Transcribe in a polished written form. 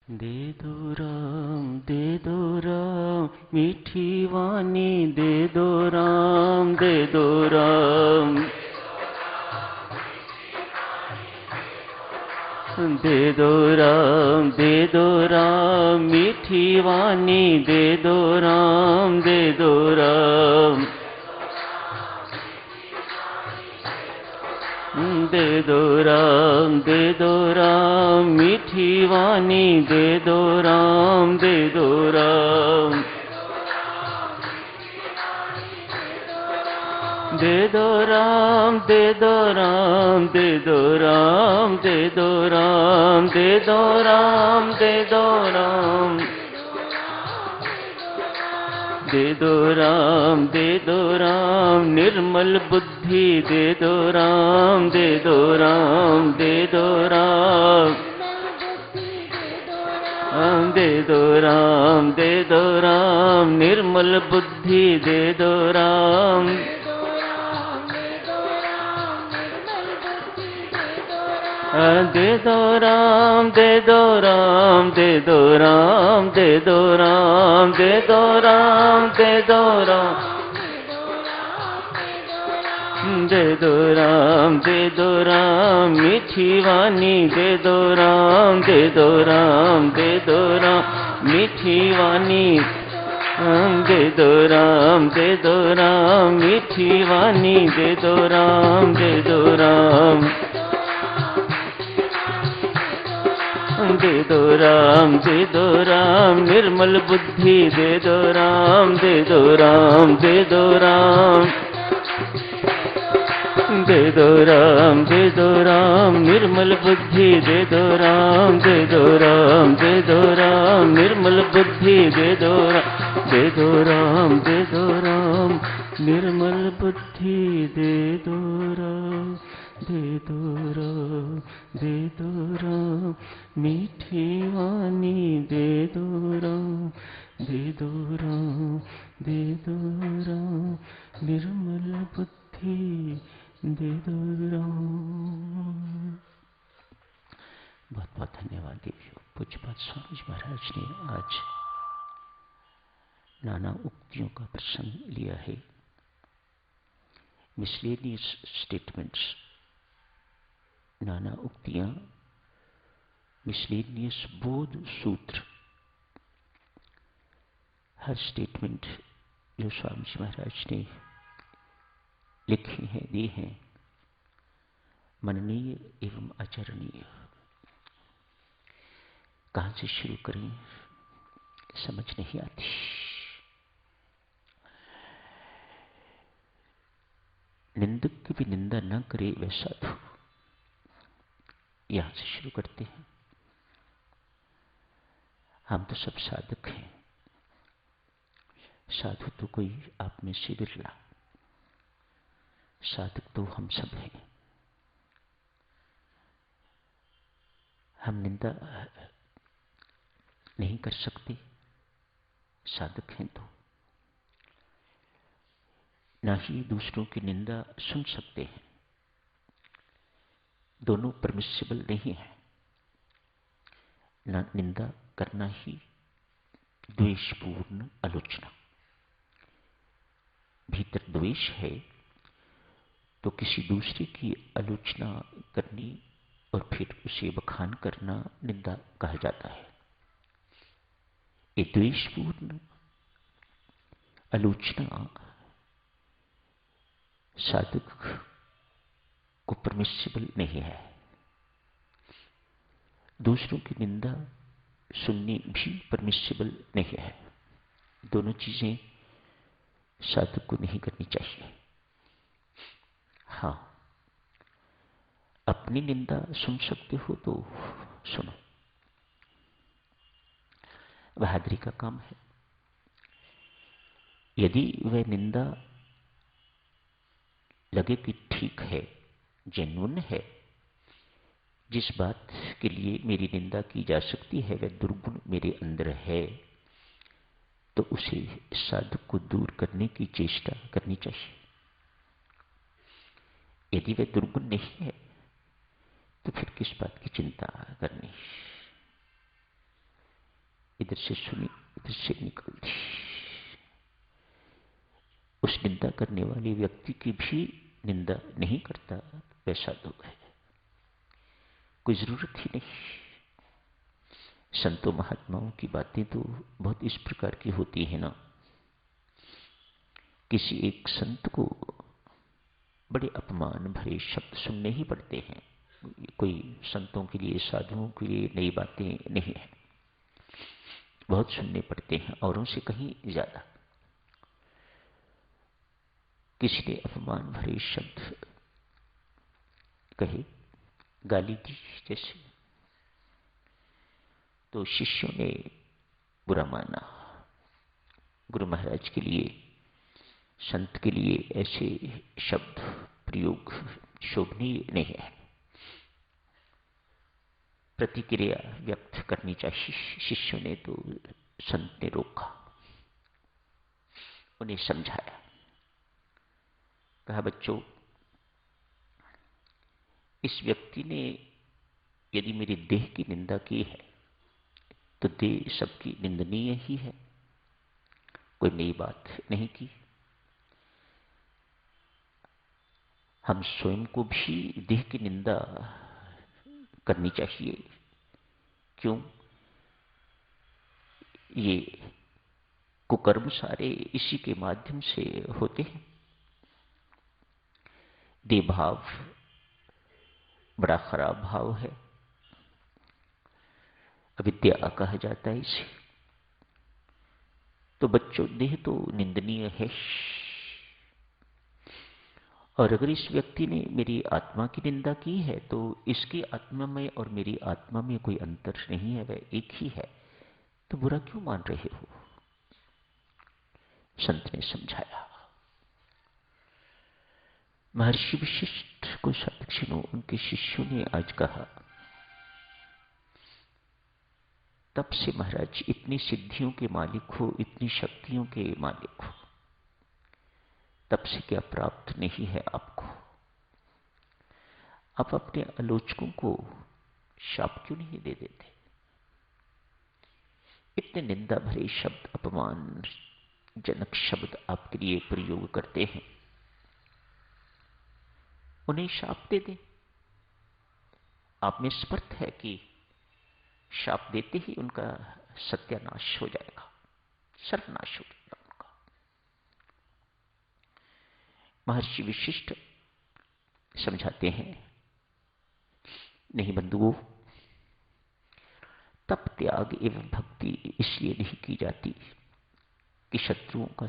दे दो राम मीठी वाणी दे दो राम, दे दो राम, दे दो राम, दे दो राम मीठी वाणी दे दो राम, दे दो राम, दे दो राम, दे दो राम मीठी वाणी दे दो राम, दे दो राम, दे दो राम, दे दो राम, दे दो राम, दे दो राम, दे दो राम, दे दो राम, दे दो राम, दे दो राम निर्मल बुद्धि दे दो राम, दे दो राम, दे दो राम, दे दो राम, दे दो राम निर्मल बुद्धि दे दो राम, दे दो राम, दे दो राम, दे दो राम, दे दो राम, दे दो राम, दे दो राम, दे दो राम, दे दो राम मीठी वाणी दे दो राम, दे दो राम, दे दो राम मीठी वाणी, दे दो राम, दे दो राम मीठी वाणी दे दो राम, दे दो राम, दे दो राम, दे दो राम निर्मल बुद्धि दे दो राम, दे दो राम, दे दो राम, दे दो राम, दे दो राम निर्मल बुद्धि दे दो राम, दे दो राम, दे दो राम निर्मल बुद्धि दे दो राम, दे दो राम, दे दो राम निर्मल बुद्धि दे दो राम, दे दो राम, दे दो राम मीठी वाणी दे दो राम, दे दो राम, दे दो राम निर्मल बुद्धि दे दो राम। बहुत बहुत धन्यवाद देवियों। पूज्यपाद स्वामी जी महाराज ने आज नाना उक्तियों का प्रसंग लिया है। मिसलेनियस स्टेटमेंट्स, नाना उक्तियां, मिसलेनियस बोध सूत्र, हर स्टेटमेंट जो स्वामी जी महाराज ने लिखे हैं, दिए हैं, मननीय एवं आचरणीय। कहां से शुरू करें समझ नहीं आती। निंदक की भी निंदा न करे वह साधु, यहां से शुरू करते हैं। हम तो सब साधक हैं, साधु तो कोई आप में से बिरला, साधक तो हम सब हैं। हम निंदा नहीं कर सकते, साधक हैं तो, ना ही दूसरों की निंदा सुन सकते हैं। दोनों परमिसिबल नहीं है। ना निंदा करना ही द्वेषपूर्ण आलोचना। भीतर द्वेष है तो किसी दूसरे की आलोचना करनी और फिर उसे बखान करना निंदा कहा जाता है। ये द्वेषपूर्ण आलोचना साधक को परमिसिबल नहीं है। दूसरों की निंदा सुननी भी परमिसिबल नहीं है। दोनों चीजें साधक को नहीं करनी चाहिए। हाँ, अपनी निंदा सुन सकते हो तो सुनो, बहादुरी का काम है। यदि वह निंदा लगे कि ठीक है, जेन्युइन है, जिस बात के लिए मेरी निंदा की जा सकती है वह दुर्गुण मेरे अंदर है, तो उसे साधक को दूर करने की चेष्टा करनी चाहिए। यदि वह दुर्गुण नहीं है तो फिर किस बात की चिंता करनी। इधर से सुनी, इधर से निकल दी। उस निंदा करने वाले व्यक्ति की भी निंदा नहीं करता, वैसा तो है, कोई जरूरत ही नहीं। संतों महात्माओं की बातें तो बहुत इस प्रकार की होती है ना, किसी एक संत को बड़े अपमान भरे शब्द सुनने ही पड़ते हैं। कोई संतों के लिए, साधुओं के लिए नई बातें नहीं है, बहुत सुनने पड़ते हैं, औरों से कहीं ज्यादा। किसी ने अपमान भरे शब्द कहे, गाली दी जैसे, तो शिष्यों ने बुरा माना। गुरु महाराज के लिए, संत के लिए ऐसे शब्द प्रयोग शोभनीय नहीं है, प्रतिक्रिया व्यक्त करनी चाहिए। शिष्यों ने तो संत ने रोका, उन्हें समझाया, कहा बच्चों, इस व्यक्ति ने यदि मेरी देह की निंदा की है तो देह सबकी निंदनीय ही है, कोई नई बात नहीं की। हम स्वयं को भी देह की निंदा करनी चाहिए। क्यों? ये कुकर्म सारे इसी के माध्यम से होते हैं। देह भाव बड़ा खराब भाव है, अविद्या कहा जाता है इसे। तो बच्चों, देह तो निंदनीय है, और अगर इस व्यक्ति ने मेरी आत्मा की निंदा की है तो इसकी आत्मा में और मेरी आत्मा में कोई अंतर नहीं है, वह एक ही है, तो बुरा क्यों मान रहे हो? संत ने समझाया। महर्षि वशिष्ठ को साक्षियों, उनके शिष्यों ने आज कहा, तब से महाराज इतनी सिद्धियों के मालिक हो, इतनी शक्तियों के मालिक हो, तब से क्या प्राप्त नहीं है आपको? आप अपने आलोचकों को शाप क्यों नहीं दे देते? इतने निंदा भरे शब्द, अपमान जनक शब्द आपके लिए प्रयोग करते हैं, उन्हें शाप दे दें। आप में समर्थ है कि शाप देते ही उनका सत्यानाश हो जाएगा, सर्वनाश हो जाएगा उनका। महर्षि वशिष्ठ समझाते हैं, नहीं बंधुओं, तप त्याग एवं भक्ति इसलिए नहीं की जाती कि शत्रुओं का